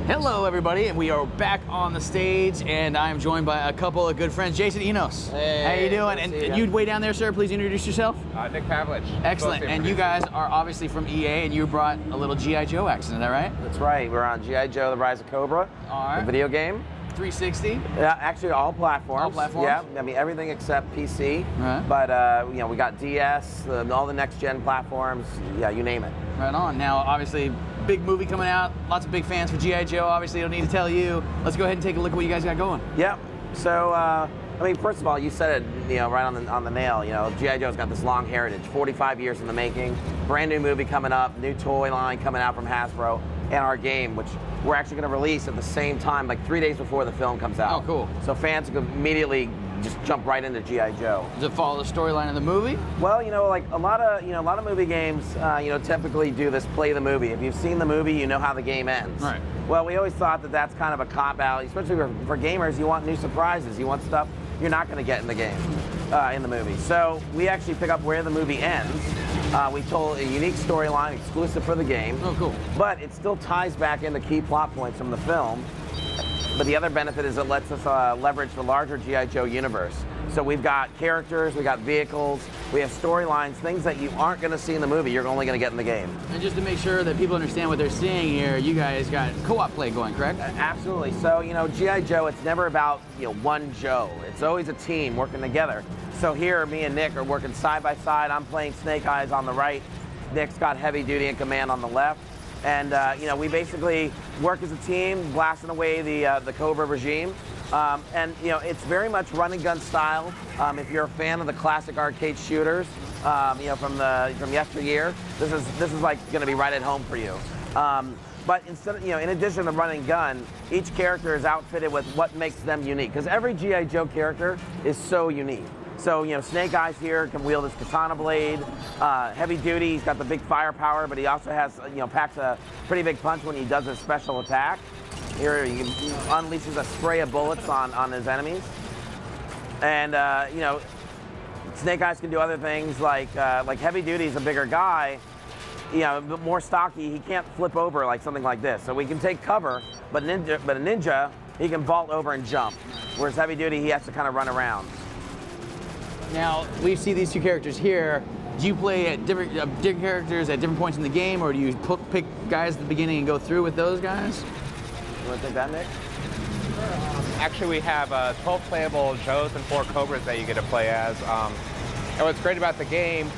Hello, everybody, and we are back on the stage, and I am joined by a couple of good friends. Jason Enos. Hey, how you doing? And you way down there, sir. Please introduce yourself. Nick Pavlich. Excellent. And you guys are obviously from EA, and you brought a little G.I. Joe action. Is that right? That's right. We're on G.I. Joe: The Rise of Cobra, All right. the video game. 360. Yeah, actually all platforms. All platforms? Yeah, I mean everything except PC. Right. But you know, we got DS, all the next gen platforms. Yeah, you name it. Right on. Now, obviously, big movie coming out. Lots of big fans for G.I. Joe. Obviously, don't need to tell you. Let's go ahead and take a look at what you guys got going. Yep. So, I mean, first of all, you said it, you know, right on the nail. You know, G.I. Joe's got this long heritage, 45 years in the making. Brand new movie coming up, new toy line coming out from Hasbro, and our game, which we're actually going to release at the same time, like 3 days before the film comes out. Oh, cool. So fans can immediately just jump right into G.I. Joe. Does it follow the storyline of the movie? Well, you know, like a lot of movie games, you know, typically do this play the movie. If you've seen the movie, you know how the game ends. Right. Well, we always thought that that's kind of a cop-out, especially for gamers. You want new surprises. You want stuff you're not going to get in the game, in the movie. So we actually pick up where the movie ends. We told a unique storyline exclusive for the game. Oh, cool. But it still ties back into key plot points from the film. But the other benefit is it lets us leverage the larger G.I. Joe universe. So we've got characters, we got vehicles, we have storylines, things that you aren't going to see in the movie, you're only going to get in the game. And just to make sure that people understand what they're seeing here, you guys got co-op play going, correct? Absolutely. So, you know, G.I. Joe, it's never about, you know, one Joe. It's always a team working together. So here, me and Nick are working side by side. I'm playing Snake Eyes on the right. Nick's got Heavy Duty and Command on the left. And, you know, we basically work as a team, blasting away the Cobra regime. And, you know, it's very much run and gun style. If you're a fan of the classic arcade shooters, you know, from yesteryear, this is like going to be right at home for you. But instead, you know, in addition to run and gun, each character is outfitted with what makes them unique. Because every G.I. Joe character is so unique. So, you know, Snake Eyes here can wield his katana blade. Heavy Duty, he's got the big firepower, but he also has, you know, packs a pretty big punch when he does his special attack. Here he unleashes a spray of bullets on his enemies. And, you know, Snake Eyes can do other things like Heavy Duty is a bigger guy, you know, but more stocky. He can't flip over like something like this. So we can take cover, but a ninja, he can vault over and jump. Whereas Heavy Duty, he has to kind of run around. Now, we see these two characters here. Do you play at different characters at different points in the game, or do you pick guys at the beginning and go through with those guys? You want to take that, Nick? Actually, we have 12 playable Joes and 4 Cobras that you get to play as. And what's great about the game,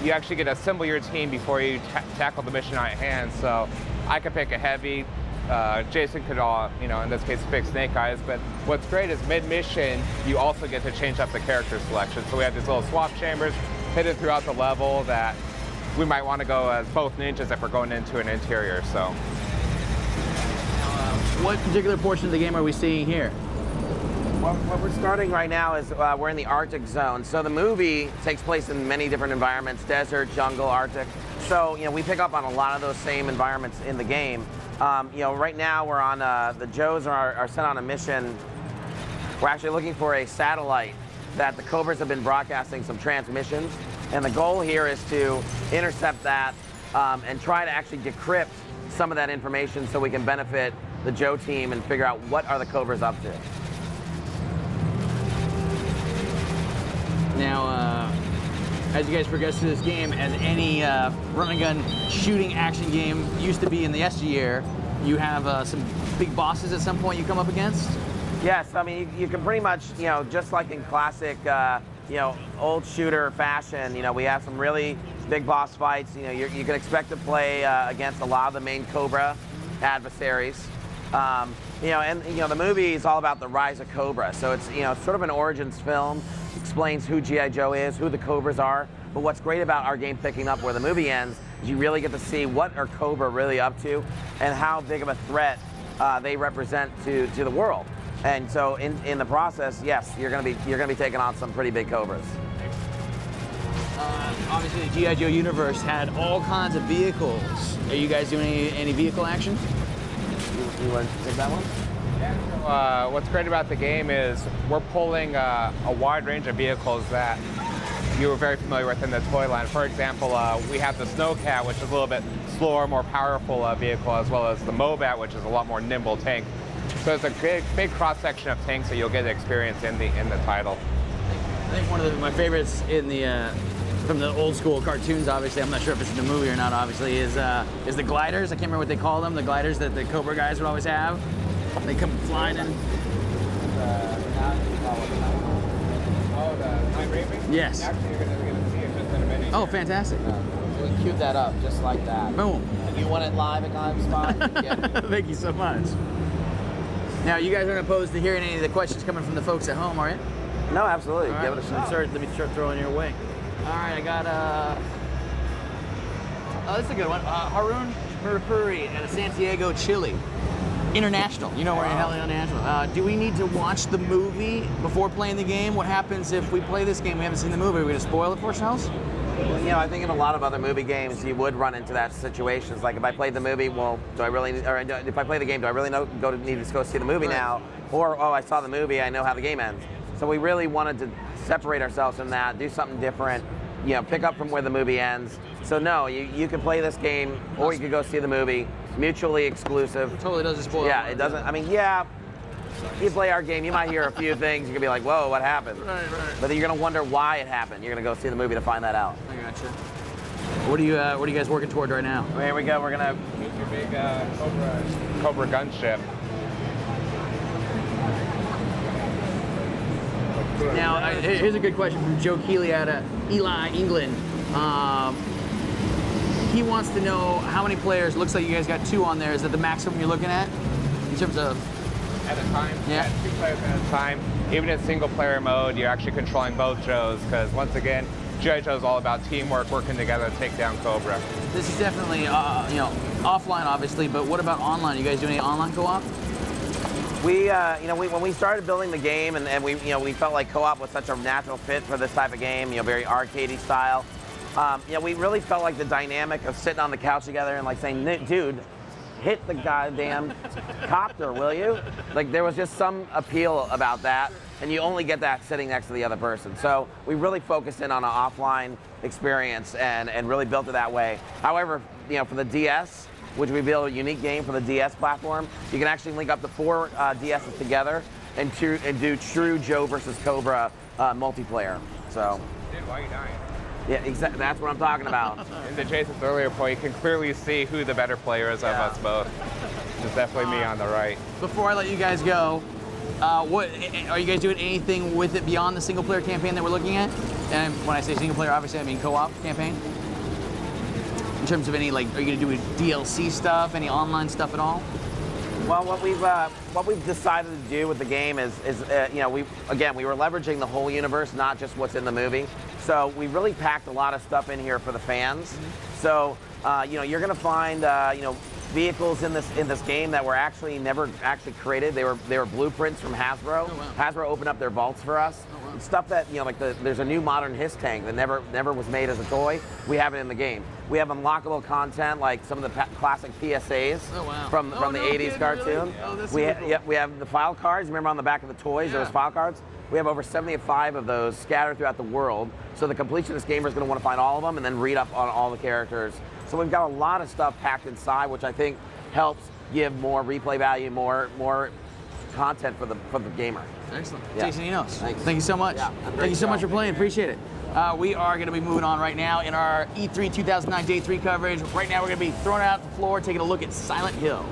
you actually get to assemble your team before you tackle the mission at hand. So I could pick a Heavy. Jason could, you know, in this case, pick Snake Eyes. But what's great is mid-mission, you also get to change up the character selection. So we have these little swap chambers hidden throughout the level that we might want to go as both ninjas if we're going into an interior. So. What particular portion of the game are we seeing here? What we're starting right now is we're in the Arctic zone. So the movie takes place in many different environments: desert, jungle, Arctic. So, you know, we pick up on a lot of those same environments in the game. You know, right now we're on, the Joes are sent on a mission. We're actually looking for a satellite that the Cobras have been broadcasting some transmissions. And the goal here is to intercept that and try to actually decrypt some of that information so we can benefit the Joe team and figure out what are the Cobras up to. Now, as you guys progress through this game, as any run and gun shooting action game used to be in the yesteryear, you have some big bosses at some point you come up against? Yes, I mean, you can pretty much, you know, just like in classic, you know, old shooter fashion, you know, we have some really big boss fights. You know, you can expect to play against a lot of the main Cobra adversaries. You know, and, you know, the movie is all about the rise of Cobra. So it's, you know, it's sort of an origins film, explains who G.I. Joe is, who the Cobras are. But what's great about our game picking up where the movie ends is you really get to see what are Cobra really up to and how big of a threat they represent to the world. And so in the process, yes, you're gonna be taking on some pretty big Cobras. Obviously, the G.I. Joe universe had all kinds of vehicles. Are you guys doing any vehicle action? You want to take that one? Yeah, so, what's great about the game is we're pulling a wide range of vehicles that you were very familiar with in the toy line. For example, we have the Snowcat, which is a little bit slower, more powerful vehicle, as well as the Mobat, which is a lot more nimble tank. So it's a big cross-section of tanks that you'll get to experience in the title. I think one of my favorites in the from the old school cartoons, obviously, I'm not sure if it's in the movie or not, obviously, is the gliders. I can't remember what they call them, the gliders that the Cobra guys would always have. They come flying in. Oh, the Night Raven? Yes. Actually, you're going to see it just in a minute. Oh, fantastic. So we queued that up just like that. Boom. If you want it live at GameSpot, you can get it. Thank you so much. Now, you guys aren't opposed to hearing any of the questions coming from the folks at home, are you? No, absolutely. All Give right, it a shot. let me start throwing your way. All right, I got oh, this is a good one. Harun Murpuri at Santiago, Chile. International. You know we're in hell international. Do we need to watch the movie before playing the game? What happens if we play this game? We haven't seen the movie. Are we going to spoil it for ourselves? You know, I think in a lot of other movie games, you would run into that situations. Like if I played the movie, well, do I really? Or if I play the game, do I really need to go see the movie now? Or oh, I saw the movie, I know how the game ends. So we really wanted to separate ourselves from that, do something different. You know, pick up from where the movie ends. So no, you can play this game, or you could go see the movie. Mutually exclusive. Totally doesn't spoil. Yeah, it doesn't. I mean, yeah. You play our game, you might hear a few things. You could be like, "Whoa, what happened?" Right. But then you're gonna wonder why it happened. You're gonna go see the movie to find that out. I gotcha. What are you guys working toward right now? Here we go. We're gonna Your big Cobra Gunship. Now, here's a good question from Joe Keeley out of Eli, England. He wants to know how many players. Looks like you guys got 2 on there. Is that the maximum you're looking at in terms of? At a time? Yeah. 2 players at a time. Even in single player mode, you're actually controlling both Joes, because once again, G.I. Joe is all about teamwork, working together to take down Cobra. This is definitely, offline, obviously, but what about online? You guys do any online co-op? when we started building the game, and we felt like co-op was such a natural fit for this type of game, very arcadey style. We really felt like the dynamic of sitting on the couch together and like saying, dude, hit the goddamn copter, will you? Like there was just some appeal about that, and you only get that sitting next to the other person. So we really focused in on an offline experience and really built it that way. However, for the DS, which we built a unique game for the DS platform, you can actually link up the 4 DSs together and do true Joe versus Cobra multiplayer. So. Dude, why are you dying? Yeah, exactly. That's what I'm talking about. In the Jason's earlier point, you can clearly see who the better player is of us both. It's definitely me on the right. Before I let you guys go, what are you guys doing anything with it beyond the single player campaign that we're looking at? And when I say single player, obviously I mean co-op campaign. In terms of any, like, are you gonna do DLC stuff, any online stuff at all? Well, what we've decided to do with the game is we were leveraging the whole universe, not just what's in the movie. So we really packed a lot of stuff in here for the fans. Mm-hmm. So you're gonna find vehicles in this game that were actually never actually created. They were blueprints from Hasbro. Oh, wow. Hasbro opened up their vaults for us. Oh, wow. Stuff that there's a new modern Hiss tank that never was made as a toy. We have it in the game. We have unlockable content like some of the classic PSAs from the 80s cartoon. Really? Oh, that's super cool. We have the file cards. Remember on the back of the toys, there was file cards? We have over 75 of those scattered throughout the world. So the completionist gamer is going to want to find all of them and then read up on all the characters. So we've got a lot of stuff packed inside, which I think helps give more replay value, more content for the gamer. Excellent. Yeah. Jason Enos, Thanks. thank you so much. Yeah, Thank you so much for playing. Appreciate it. We are going to be moving on right now in our E3 2009 Day 3 coverage. Right now we're going to be throwing it out the floor, taking a look at Silent Hill.